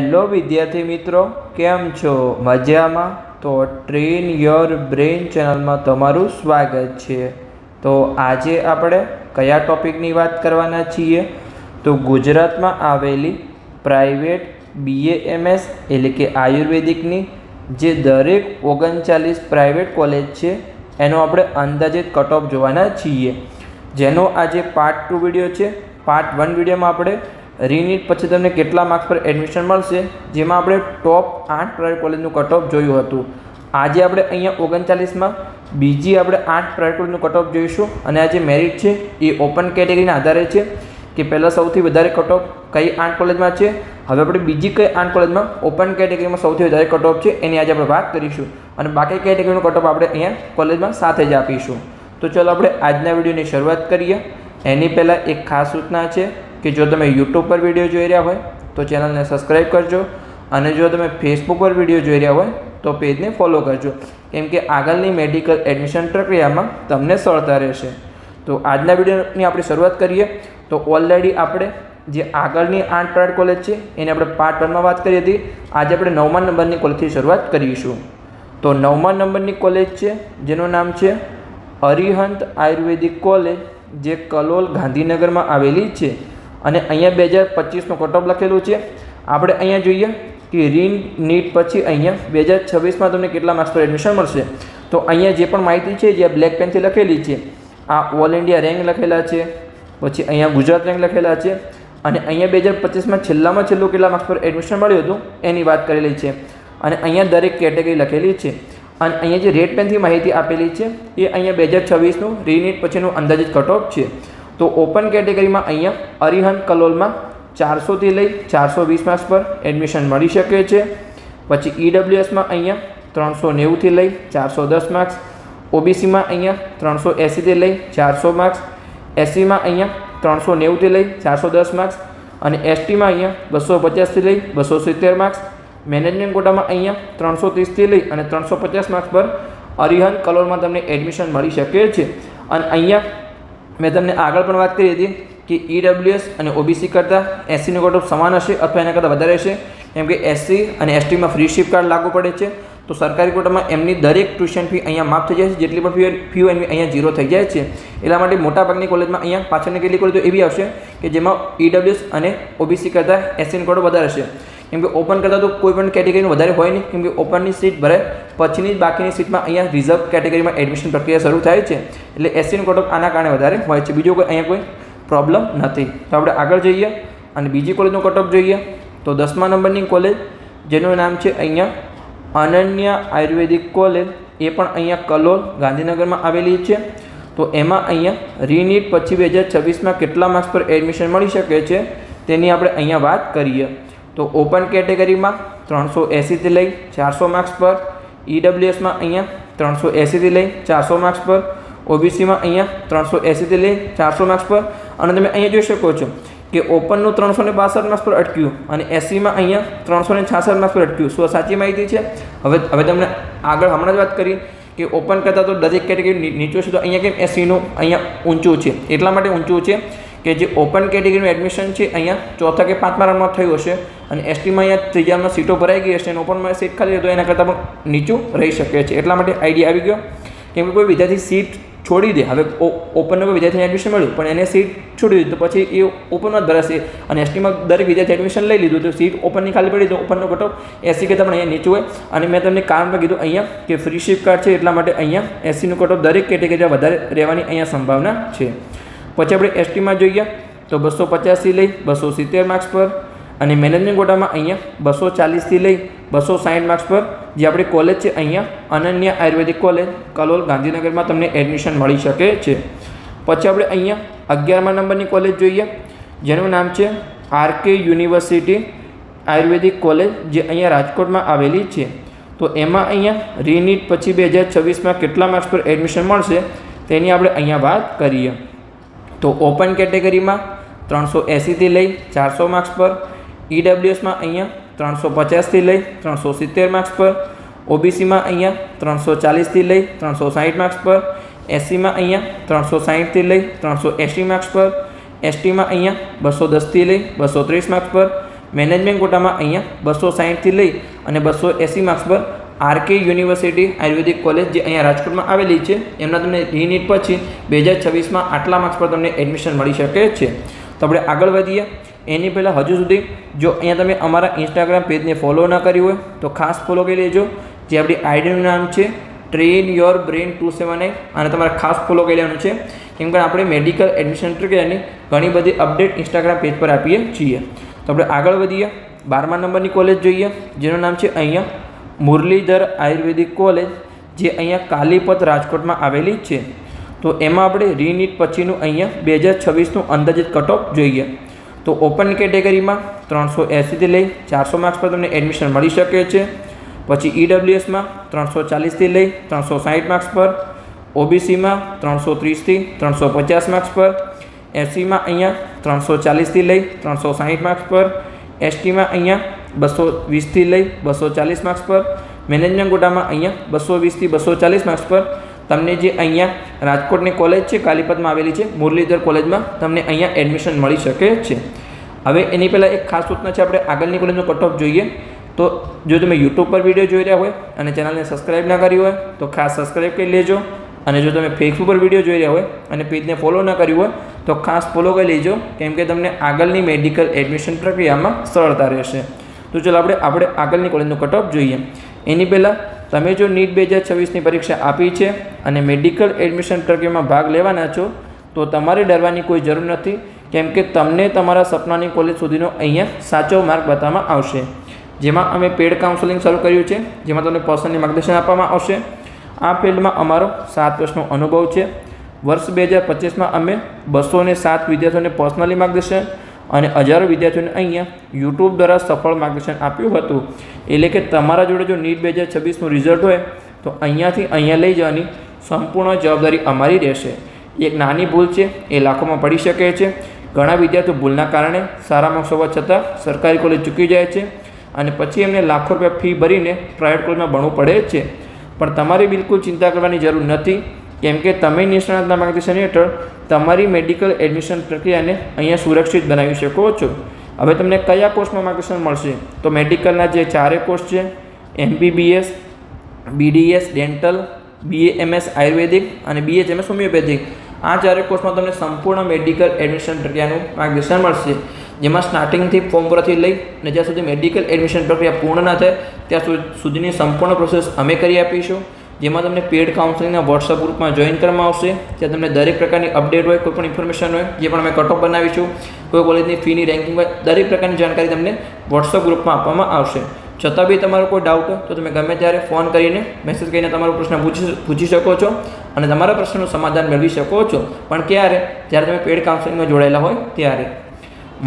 Hello વિદ્યાર્થી મિત્રો, કેમ છો? મજામાં? તો ટ્રેન યોર બ્રેઇન ચેનલમાં તમારું સ્વાગત છે। તો આજે આપણે કયા ટોપિકની વાત કરવાના છીએ? તો ગુજરાતમાં આવેલી પ્રાઇવેટ BAMS એટલે કે આયુર્વેદિકની જે દરેક 39 પ્રાઇવેટ કોલેજ છે એનો આપણે અંદાજિત કટ ઓફ જોવાના છીએ, જેનો આજે પાર્ટ 2 વિડીયો છે। પાર્ટ 1 વિડીયોમાં આપણે રીનીટ પછી તમને કેટલા માર્ક્સ પર એડમિશન મળશે, જેમાં આપણે ટોપ 8 પ્રાઇવેટ કોલેજનું કટ ઓફ જોયું હતું। આજે આપણે અહીંયા 39માં બીજી આપણે 8 પ્રાઇવેટ કોલેજનું કટ ઓફ જોઈશું, અને આ જે મેરિટ છે એ ઓપન કેટેગરીના આધારે છે કે પહેલાં સૌથી વધારે કટ ઓફ કઈ 8 કોલેજમાં છે, હવે આપણે બીજી કઈ 8 કોલેજમાં ઓપન કેટેગરીમાં સૌથી વધારે કટ ઓફ છે એની આજે આપણે વાત કરીશું, અને બાકી કેટેગરીનું કટ ઓફ આપણે અહીંયા કોલેજમાં સાથે જ આપીશું। તો ચલો આપણે આજના વિડીયોની શરૂઆત કરીએ। એની પહેલાં એક ખાસ સૂચના છે કે જો તમે યુટ્યુબ પર વિડીયો જોઈ રહ્યા હોય તો ચેનલને સબસ્ક્રાઈબ કરજો, અને જો તમે ફેસબુક પર વિડીયો જોઈ રહ્યા હોય તો પેજને ફોલો કરજો, કેમ કે આગળની મેડિકલ એડમિશન પ્રક્રિયામાં તમને સરળતા રહેશે। તો આજના વિડીયોની આપણે શરૂઆત કરીએ। તો ઓલરેડી આપણે જે આગળની 8 પ્રાઇવેટ કોલેજ છે એની આપણે પાર્ટ 1માં વાત કરી હતી। આજે આપણે 9મા નંબરની કોલેજથી શરૂઆત કરીશું। તો 9મા નંબરની કોલેજ છે જેનું નામ છે અરિહંત આયુર્વેદિક કોલેજ, જે કલોલ ગાંધીનગરમાં આવેલી છે, અને અહીંયા 2025નું કટ ઓફ લખેલું છે। આપણે અહીંયા જોઈએ કે નીટ પછી અહીંયા 2026માં તમને કેટલા માર્ક્સ પર એડમિશન મળશે। તો અહીંયા જે પણ માહિતી છે જે બ્લેક પેનથી લખેલી છે, આ ઓલ ઇન્ડિયા રેન્ક લખેલા છે, પછી અહીંયા ગુજરાત રેન્ક લખેલા છે, અને અહીંયા 2025માં છેલ્લામાં છેલ્લું કેટલા માર્ક્સ પર એડમિશન મળ્યું હતું એની વાત કરેલી છે, અને અહીંયા દરેક કેટેગરી લખેલી છે, અને અહીંયા જે રેડ પેનથી માહિતી આપેલી છે એ અહીંયા 2026નું રીનીટ પછીનું અંદાજિત કટ ઓફ છે। તો ઓપન કેટેગરીમાં અહીંયા અરિહંત કલોલમાં 400થી લઈ 420 માર્ક્સ પર એડમિશન મળી શકે છે। પછી EWSમાં અહીંયા 390થી લઈ 410 માર્ક્સ, OBCમાં અહીંયા 380થી લઈ 400 માર્ક્સ, SCમાં અહીંયા 390થી લઈ 410 માર્ક્સ, અને STમાં અહીંયા 250થી લઈ 270 માર્ક્સ, મેનેજમેન્ટ કોટામાં અહીંયા 330થી લઈ અને 350 માર્ક્સ પર અરિહંત કલોલમાં તમને એડમિશન મળી શકે છે। અને અહીંયા મેં તમને આગળ પણ વાત કરી હતી કે EWS અને OBC કરતાં SCનું કટ ઓફ સમાન હશે અથવા એના કરતાં વધારે હશે, કેમ કે SC અને STમાં ફ્રી શિપ કાર્ડ લાગુ પડે છે। તો સરકારી કોટામાં એમની દરેક ટ્યુશન ફી અહીંયા માફ થઈ જાય છે, જેટલી પણ ફી એની અહીંયા 0 થઈ જાય છે। એટલા માટે મોટાભાગની કોલેજમાં અહીંયા પાછળની કેટલી કોલેજો એવી આવશે કે જેમાં EWS અને OBC કરતાં SCનું કટ ઓફ વધારે હશે, કેમ કે ઓપન કરતાં તો કોઈ પણ કેટેગરીનું વધારે હોય નહીં, કેમ કે ઓપનની સીટ ભરાય પછીની જ બાકીની સીટમાં અહીંયા રિઝર્વ કેટેગરીમાં એડમિશન પ્રક્રિયા શરૂ થાય છે, એટલે SCનું કટ ઓફ આના કારણે વધારે હોય છે, બીજો કોઈ અહીંયા કોઈ પ્રોબ્લેમ નથી। તો આપણે આગળ જઈએ અને બીજી કોલેજનું કટ ઓફ જોઈએ। તો 10મા નંબરની કોલેજ જેનું નામ છે અહીંયા અનન્યા આયુર્વેદિક કોલેજ, એ પણ અહીંયા કલોલ ગાંધીનગરમાં આવેલી છે। તો એમાં અહીંયા રીનીટ પછી 2026માં કેટલા માર્ક્સ પર એડમિશન મળી શકે છે તેની આપણે અહીંયા વાત કરીએ। તો ઓપન કેટેગરીમાં 380થી લઈ 400 માર્ક્સ પર, EWSમાં અહીંયા 380થી લઈ 400 માર્ક્સ પર, OBCમાં અહીંયા 380થી લઈ 400 માર્ક્સ પર, અને તમે અહીંયા જોઈ શકો છો કે ઓપનનું 362 માર્ક્સ પર અટક્યું અને SCમાં અહીંયા 366 માર્ક્સ પર અટક્યું। શું સાચી માહિતી છે? હવે તમને આગળ હમણાં જ વાત કરી કે ઓપન કરતાં તો દરેક કેટેગરી નીચું છે, તો અહીંયા કેમ SCનું અહીંયા ઊંચું છે? એટલા માટે ઊંચું છે કે જે ઓપન કેટેગરીનું એડમિશન છે અહીંયા 4થા કે 5મા રાઉન્ડમાં થયું હશે, અને STમાં અહીંયા 3જામાં સીટો ભરાઈ ગઈ હશે, અને ઓપનમાં સીટ ખાલી તો એના કરતાં પણ નીચું રહી શકે છે। એટલા માટે આઈડિયા આવી ગયો, કેમ કે કોઈ વિદ્યાર્થી સીટ છોડી દે, હવે ઓપનનો કોઈ વિદ્યાર્થીને એડમિશન મળ્યું પણ એને સીટ છોડી દીધી તો પછી એ ઓપનમાં જ ભરાશે, અને STમાં દરેક વિદ્યાર્થી એડમિશન લઈ લીધું તો સીટ ઓપનની ખાલી પડી તો ઓપનનો કટ ઓફ SC કરતાં પણ અહીંયા નીચું હોય। અને મેં તમને કારણ પણ કીધું અહીંયા કે ફ્રી શિપ કાર્ડ છે, એટલા માટે અહીંયા SCનું કટ ઓફ દરેક કેટેગરીમાં વધારે રહેવાની અહીંયા સંભાવના છે। પછી આપણે STમાં જોઈએ તો 250થી લઈ 270 માર્ક્સ પર, અને મેનેજમેન્ટ કોટામાં અહીંયા 240થી લઈ 260 માર્ક્સ પર જે આપણી કોલેજ છે અહીંયા અનન્યા આયુર્વેદિક કોલેજ કલોલ ગાંધીનગરમાં તમને એડમિશન મળી શકે છે। પછી આપણે અહીંયા 11મા નંબરની કોલેજ જોઈએ જેનું નામ છે RK યુનિવર્સિટી આયુર્વેદિક કોલેજ, જે અહીંયા રાજકોટમાં આવેલી છે। તો એમાં અહીંયા રીનીટ પછી 2026માં કેટલા માર્ક્સ પર એડમિશન મળશે તેની આપણે અહીંયા વાત કરીએ। તો ઓપન કેટેગરીમાં 380થી લઈ 400 માર્ક્સ પર, EWSમાં અહીંયા 350થી લઈ 370 માર્ક્સ પર, OBCમાં અહીંયા 340થી લઈ 360 માર્ક્સ પર, SCમાં અહીંયા 360થી લઈ 380 માર્ક્સ પર, STમાં અહીંયા 210થી લઈ 230 માર્ક્સ પર, મેનેજમેન્ટ કોટામાં અહીંયા 260થી લઈ અને 280 માર્ક્સ પર આરકે યુનિવર્સિટી આયુર્વેદિક કોલેજ જે અહીંયા રાજકોટમાં આવેલી છે એમના તમને રીનીટ પછી 2026માં આટલા માર્ક્સ પર તમને એડમિશન મળી શકે છે. તો આપણે આગળ વધીએ એની પહેલાં હજુ સુધી જો અહીંયા તમે અમારા ઇન્સ્ટાગ્રામ પેજને ફોલો ન કર્યું હોય તો ખાસ ફોલો કરી લેજો. જે આપણી આઈડીનું નામ છે ટ્રેન યોર બ્રેન 279 અને તમારે ખાસ ફોલો કરી લેવાનું છે, કેમ કે આપણે મેડિકલ એડમિશન પ્રક્રિયાની ઘણી બધી અપડેટ ઇન્સ્ટાગ્રામ પેજ પર આપીએ છીએ. તો આપણે આગળ વધીએ 12મા નંબરની કોલેજ જોઈએ જેનું નામ છે અહીંયા મુરલીધર આયુર્વેદિક કોલેજ જે અહીંયા કાલીપત રાજકોટમાં આવેલી છે. તો એમાં આપણે રીનીટ પછીનું અહીંયા 2026નું અંદાજિત કટ ઓફ જોઈએ. તો ઓપન કેટેગરીમાં 380થી લઈ 400 માર્ક્સ પર તમને એડમિશન મળી શકે છે. પછી ઈડબ્લ્યુએસમાં 340થી લઈ 360 માર્ક્સ પર, ઓબીસીમાં 330થી 350 માર્ક્સ પર, એસસીમાં અહીંયા 340થી લઈ 360 માર્ક્સ પર, એસટીમાં અહીંયા 220થી લઈ 240 માર્ક્સ પર, મેનેજમેન્ટ કોટામાં અહીંયા 220થી 240 માર્ક્સ પર તમને જે અહીંયા રાજકોટની કોલેજ છે કાલીપતમાં આવેલી છે મુરલીધર કોલેજમાં તમને અહીંયા એડમિશન મળી શકે છે. હવે એની પહેલાં એક ખાસ સૂચના છે, આપણે આગળની કોલેજનો કટ ઓફ જોઈએ. તો જો તમે યુટ્યુબ પર વિડીયો જોઈ રહ્યા હોય અને ચેનલને સબસ્ક્રાઈબ ના કરી હોય તો ખાસ સબસ્ક્રાઈબ કરી લેજો. અને જો તમે ફેસબુક પર વિડીયો જોઈ રહ્યા હોય અને પેજને ફોલો ન કર્યું હોય તો ખાસ ફોલો કરી લેજો, કેમ કે તમને આગળની મેડિકલ એડમિશન પ્રક્રિયામાં સરળતા રહેશે. તો ચાલો આપણે આગળની કોલેજનું કટ ઓફ જોઈએ. એની પહેલાં તમે જો નીટ 2026ની પરીક્ષા આપી છે અને મેડિકલ એડમિશન પ્રક્રિયામાં ભાગ લેવાના છો તો તમારે ડરવાની કોઈ જરૂર નથી, કેમ કે તમને તમારા સપનાની કોલેજ સુધીનો અહીંયા સાચો માર્ગ બતાવવામાં આવશે. જેમાં અમે પેડ કાઉન્સેલિંગ શરૂ કર્યું છે, જેમાં તમને પર્સનલી માર્ગદર્શન આપવામાં આવશે. આ ફિલ્ડમાં અમારો 7 વર્ષનો અનુભવ છે. વર્ષ 2025માં અમે 207 વિદ્યાર્થીઓને પર્સનલી માર્ગદર્શન અને હજારો વિદ્યાર્થીઓને અહીંયા યુટ્યુબ દ્વારા સફળ માર્ગદર્શન આપ્યું હતું. એટલે કે તમારા જોડે જો નીટ 2026નું રિઝલ્ટ હોય તો અહીંયાથી અહીંયા લઈ જવાની સંપૂર્ણ જવાબદારી અમારી રહેશે. એક નાની ભૂલ છે એ લાખોમાં પડી શકે છે. ઘણા વિદ્યાર્થીઓ ભૂલના કારણે સારા માર્ક્સ હોવા છતાં સરકારી કોલેજ ચૂકી જાય છે અને પછી એમને લાખો રૂપિયા ફી ભરીને પ્રાઇવેટ કોલેજમાં ભણવું પડે છે. પણ તમારે બિલકુલ ચિંતા કરવાની જરૂર નથી, કેમ કે તમે નિષ્ણાતના માર્ગદર્શન હેઠળ તમારી મેડિકલ એડમિશન પ્રક્રિયાને અહીંયા સુરક્ષિત બનાવી શકો છો. હવે તમને કયા કોર્સમાં માર્ગદર્શન મળશે? તો મેડિકલના જે 4 કોર્સ છે MBBS, BDS ડેન્ટલ, BAMS આયુર્વેદિક અને BHMS હોમિયોપેથિક, આ 4 કોર્સમાં તમને સંપૂર્ણ મેડિકલ એડમિશન પ્રક્રિયાનું માર્ગદર્શન મળશે. જેમાં સ્ટાર્ટિંગથી ફોર્મ ભરવાથી લઈ અને જ્યાં સુધી મેડિકલ એડમિશન પ્રક્રિયા પૂર્ણ ના થાય ત્યાં સુધીની સંપૂર્ણ પ્રોસેસ અમે કરી આપીશું. જેમાં તમને પેડ કાઉન્સેલિંગના વોટ્સઅપ ગ્રુપમાં જોઈન કરવામાં આવશે. ત્યાં તમને દરેક પ્રકારની અપડેટ હોય, કોઈ પણ ઇન્ફોર્મેશન હોય, જે પણ અમે કટ ઓફ બનાવીશું, કોઈ કોલેજની ફીની રેન્કિંગ હોય, દરેક પ્રકારની જાણકારી તમને વોટ્સઅપ ગ્રુપમાં આપવામાં આવશે. છતાં બી તમારો કોઈ ડાઉટ હોય તો તમે ગમે ત્યારે ફોન કરીને મેસેજ કરીને તમારો પ્રશ્ન પૂછી શકો છો અને તમારા પ્રશ્નનું સમાધાન મેળવી શકો છો. પણ ક્યારે? જ્યારે તમે પેડ કાઉન્સેલિંગમાં જોડાયેલા હોય ત્યારે.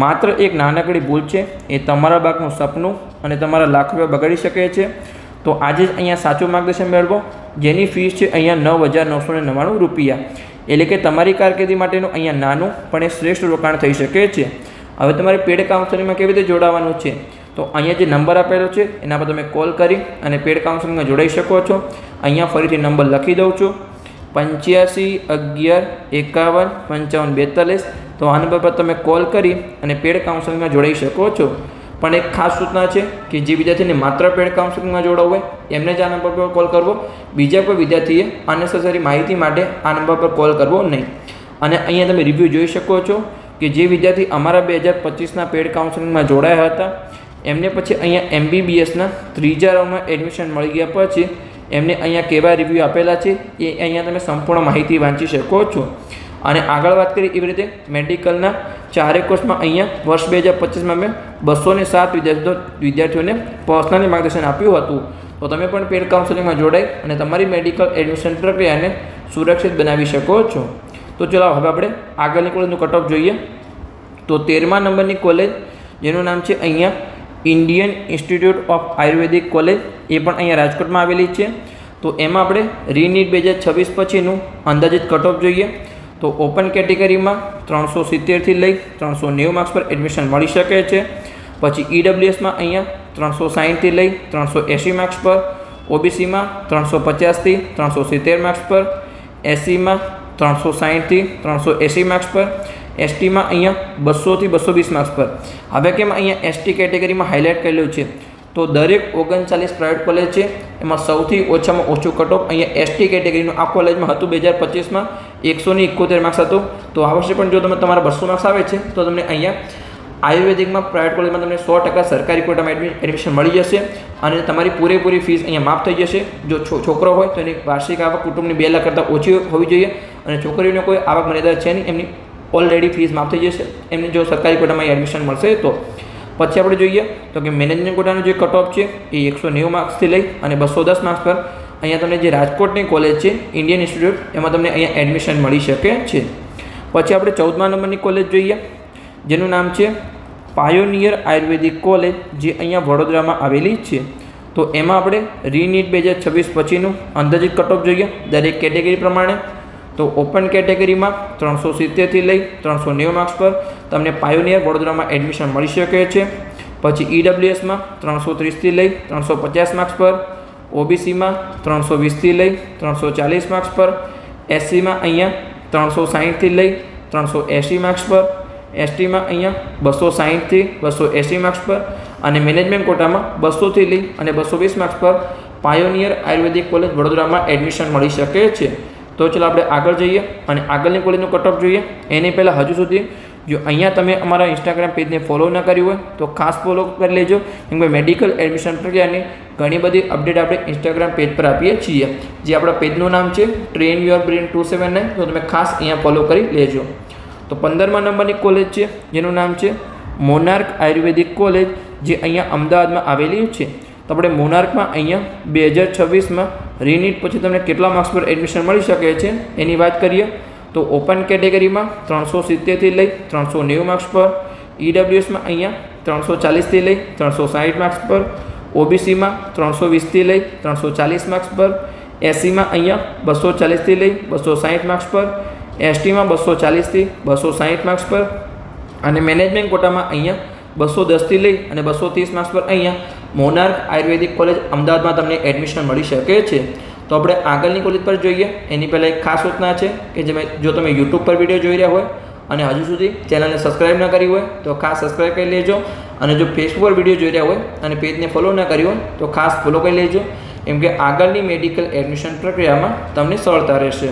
માત્ર એક નાનકડી ભૂલ છે એ તમારા બાળકનું સપનું અને તમારા લાખ રૂપિયા બગાડી શકે છે. તો આજે જ અહીંયા સાચું માર્ગદર્શન મેળવો, જેની ફીસ છે અહીંયા 9,999 રૂપિયા. એટલે કે તમારી કારકિર્દી માટેનું અહીંયા નાનું પણ એક શ્રેષ્ઠ રોકાણ થઈ શકે છે. હવે તમારે પેડ કાઉન્સેલિંગમાં કેવી રીતે જોડાવાનું છે? તો અહીંયા જે નંબર આપેલો છે એના પર તમે કોલ કરી અને પેડ કાઉન્સેલિંગમાં જોડાઈ શકો છો. અહીંયા ફરીથી નંબર લખી દઉં છું 8511515542. તો આ નંબર પર તમે કોલ કરી અને પેડ કાઉન્સેલિંગમાં જોડાઈ શકો છો. પણ એક ખાસ સૂચના છે કે જે વિદ્યાર્થીને માત્ર પેડ કાઉન્સેલિંગમાં જોડાવવું હોય એમને જ આ નંબર પર કોલ કરવો. બીજા કોઈ વિદ્યાર્થીએ અનનેસેસરી માહિતી માટે આ નંબર પર કોલ કરવો નહીં. અને અહીંયા તમે રિવ્યૂ જોઈ શકો છો કે જે વિદ્યાર્થી અમારા 2025ના પેડ કાઉન્સેલિંગમાં જોડાયા હતા એમને પછી અહીંયા MBBSના 3જા રાઉન્ડમાં એડમિશન મળી ગયા પછી એમને અહીંયા કેવા રિવ્યૂ આપેલા છે એ અહીંયા તમે સંપૂર્ણ માહિતી વાંચી શકો છો. અને આગળ વાત કરીએ એવી રીતે મેડિકલના 4 કોર્સમાં અહીંયા વર્ષ 2025માં મેં 207 વિદ્યાર્થીઓને પર્સનલી માર્ગદર્શન આપ્યું હતું. તો તમે પણ પેડ કાઉન્સેલિંગમાં જોડાઈ અને તમારી મેડિકલ એડમિશન પ્રક્રિયાને સુરક્ષિત બનાવી શકો છો. તો ચલો હવે આપણે આગળની કોલેજનું કટ ઓફ જોઈએ. તો 13મા નંબરની કોલેજ જેનું નામ છે અહીંયા Indian Institute of Ayurvedic college, એ પણ અહીંયા રાજકોટમાં આવેલી છે. તો એમાં આપણે રીનીટ 2026 પછીનું અંદાજિત કટ ઓફ જોઈએ. તો ઓપન કેટેગરીમાં 370થી લઈ 390 માર્ક્સ પર એડમિશન મળી શકે છે. પછી ઈડબ્લ્યુએસમાં અહીંયા 360થી લઈ 380 માર્ક્સ પર, ઓબીસીમાં 350થી 370 માર્ક્સ પર, એસસીમાં 360થી 380 માર્ક્સ પર, એસટીમાં અહીંયા 200 થી 220 માર્ક્સ પર. હવે કેમ અહીંયા એસટી કેટેગરીમાં હાઇલાઇટ કરેલું છે તો દરેક 39 પ્રાઇવેટ કોલેજ છે એમાં સૌથી ઓછામાં ઓછું કટ ઓફ અહીંયા એસટી કેટેગરીનું આ કોલેજમાં હતું 2025માં 171 માર્ક્સ હતું. તો આ વર્ષે પણ જો તમે તમારા 200 માર્ક્સ આવે છે તો તમને અહીંયા આયુર્વેદિકમાં પ્રાઇવેટ કોલેજમાં તમને 100% સરકારી કોટામાં એડમિશન મળી જશે અને તમારી પૂરેપૂરી ફીસ અહીંયા માફ થઈ જશે. જો છોકરો હોય તો એની વાર્ષિક આવક કુટુંબની 2 લાખ કરતાં ઓછી હોવી જોઈએ અને છોકરીઓને કોઈ આવક મર્યાદા છે નહીં, એમની ઓલરેડી ફીસ માફ થઈ જશે એમને જો સરકારી કોટામાં એડમિશન મળશે તો. પછી આપણે જોઈએ તો કે મેનેજમેન્ટ કોટાનું જે કટ ઓફ છે એ 190 માર્ક્સથી લઈ અને 210 માર્ક્સ પર અહીંયા તમને જે રાજકોટની કોલેજ છે ઇન્ડિયન ઇન્સ્ટિટ્યૂટ એમાં તમને અહીંયા એડમિશન મળી શકે છે. પછી આપણે 14મા નંબરની કોલેજ જોઈએ જેનું નામ છે પાયોનિયર આયુર્વેદિક કોલેજ જે અહીંયા વડોદરામાં આવેલી છે. તો એમાં આપણે રીનીટ 2026 પછીનું અંદાજિત કટ ઓફ જોઈએ દરેક કેટેગરી પ્રમાણે. તો ઓપન કેટેગરીમાં 370થી લઈ 390 માર્ક્સ પર તમને પાયોનિયર વડોદરામાં એડમિશન મળી શકે છે. પછી ઈડબ્લ્યુએસમાં 330થી લઈ 350 માર્ક્સ પર, ઓબીસીમાં 320થી લઈ 340 માર્ક્સ પર, એસસીમાં અહીંયા 360થી લઈ 380 માર્ક્સ પર, એસટીમાં અહીંયા 260થી 280 માર્ક્સ પર અને મેનેજમેન્ટ કોટામાં 200થી લઈ અને 220 માર્ક્સ પર પાયોનિયર આયુર્વેદિક કોલેજ વડોદરામાં એડમિશન મળી શકે છે. તો ચાલો આપણે આગળ જઈએ અને આગળની કોલેજનું કટ ઓફ જોઈએ. એની પહેલાં હજુ સુધી જો અહીંયા તમે અમારા ઇન્સ્ટાગ્રામ પેજને ફોલો ન કર્યું હોય તો ખાસ ફોલો કરી લેજો, કેમ કે મેડિકલ એડમિશન પ્રક્રિયાની ઘણી બધી અપડેટ આપણે ઇન્સ્ટાગ્રામ પેજ પર આપીએ છીએ. જે આપણા પેજનું નામ છે ટ્રેન યોર બ્રેન 279, તો તમે ખાસ અહીંયા ફોલો કરી લેજો. તો 15મા નંબરની કોલેજ છે જેનું નામ છે મોનાર્ક આયુર્વેદિક કોલેજ જે અહીંયા અમદાવાદમાં આવેલી છે. તો આપણે મોનાર્કમાં અહીંયા 2026માં રીનીટ પછી તમને કેટલા માર્ક્સ પર એડમિશન મળી શકે છે એની વાત કરીએ તો ઓપન કેટેગરીમાં 370થી લઈ 390 માર્ક્સ પર, ઈડબ્લ્યુએસમાં અહીંયા 340થી લઈ 360 માર્ક્સ પર, ઓબીસીમાં 320થી લઈ 340 માર્ક્સ પર, એસસીમાં અહીંયા 240થી લઈ 260 માર્ક્સ પર, એસટીમાં 240થી 260 માર્ક્સ પર અને મેનેજમેન્ટ કોટામાં અહીંયા 210થી લઈ અને 230 માર્ક્સ પર અહીંયા મોનાર્ક આયુર્વેદિક કોલેજ અમદાવાદમાં તમને એડમિશન મળી શકે છે. તો આપણે આગળની કોલેજ પર જોઈએ. એની પહેલાં એક ખાસ સૂચના છે કે જો તમે યુટ્યુબ પર વિડીયો જોઈ રહ્યા હોય અને હજુ સુધી ચેનલને સબસ્ક્રાઈબ ન કરી હોય તો ખાસ સબસ્ક્રાઈબ કરી લેજો અને જો ફેસબુક પર વિડીયો જોઈ રહ્યા હોય અને પેજને ફોલો ન કર્યું હોય તો ખાસ ફોલો કરી લેજો, કેમ કે આગળની મેડિકલ એડમિશન પ્રક્રિયામાં તમને સરળતા રહેશે.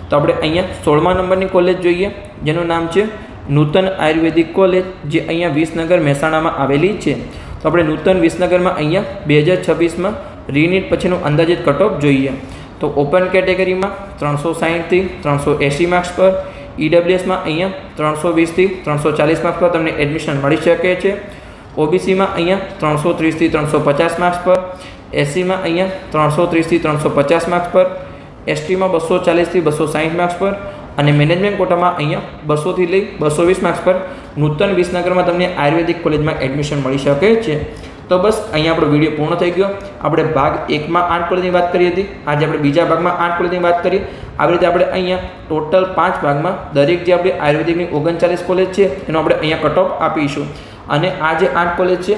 તો આપણે અહીંયા 16મા નંબરની કોલેજ જોઈએ જેનું નામ છે નૂતન આયુર્વેદિક કોલેજ જે અહીંયા વિસનગર મહેસાણામાં આવેલી છે. તો આપણે નૂતન વિસનગરમાં અહીંયા 2026માં રીનીટ પછીનું અંદાજિત કટ ઓફ જોઈએ. તો ઓપન કેટેગરીમાં 360થી 380 માર્ક્સ પર, ઈડબ્લ્યુએસમાં અહીંયા 320થી 340 માર્ક્સ પર તમને એડમિશન મળી શકે છે, ઓબીસીમાં અહીંયા 330થી 350 માર્ક્સ પર, એસસીમાં અહીંયા 330થી 350 માર્ક્સ પર, એસટીમાં 240થી 260 માર્ક્સ પર અને મેનેજમેન્ટ કોટામાં અહીંયા 200થી લઈ 220 માર્ક્સ પર નૂતન વિસનગરમાં તમને આયુર્વેદિક કોલેજમાં એડમિશન મળી શકે છે. તો બસ અહીંયા આપણો વિડીયો પૂર્ણ થઈ ગયો. આપણે ભાગ 1માં 8 કોલેજની વાત કરી હતી, આજે આપણે બીજા ભાગમાં 8 કોલેજની વાત કરી. આવી રીતે આપણે અહીંયા ટોટલ 5 ભાગમાં દરેક જે આપણે આયુર્વેદિકની 39 કોલેજ છે એનો આપણે અહીંયા કટ ઓફ આપીશું અને આ જે 8 કોલેજ છે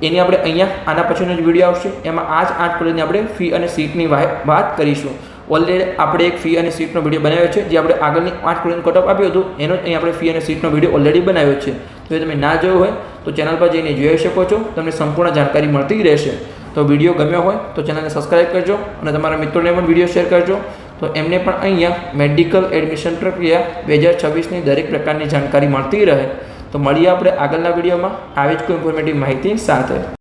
એની આપણે અહીંયા આના પછીનો જ વિડીયો આવશે, એમાં આ જ 8 કોલેજની આપણે ફી અને સીટની વાત કરીશું. ઓલરેડી આપણે એક ફી અને સીટનો વિડીયો બનાવ્યો છે જે આપણે આગળની 8 કોલેજનું કટ ઓફ આપ્યું હતું એનો જ અહીં આપણે ફી અને સીટનો વિડીયો ઓલરેડી બનાવ્યો છે. તો એ તમે ના જોયો હોય તો ચેનલ પર જઈને જોઈ શકો છો, તમને સંપૂર્ણ જાણકારી મળતી રહેશે. તો વિડીયો ગમ્યો હોય તો ચેનલને સબસ્ક્રાઈબ કરજો અને તમારા મિત્રોને પણ વિડીયો શેર કરજો, તો એમને પણ અહીંયા મેડિકલ એડમિશન પ્રક્રિયા 2026ની દરેક પ્રકારની જાણકારી મળતી રહે. તો મળીએ આપણે આગળના વિડીયોમાં આવી જ કોઈ ઇન્ફોર્મેટિવ માહિતી સાથે.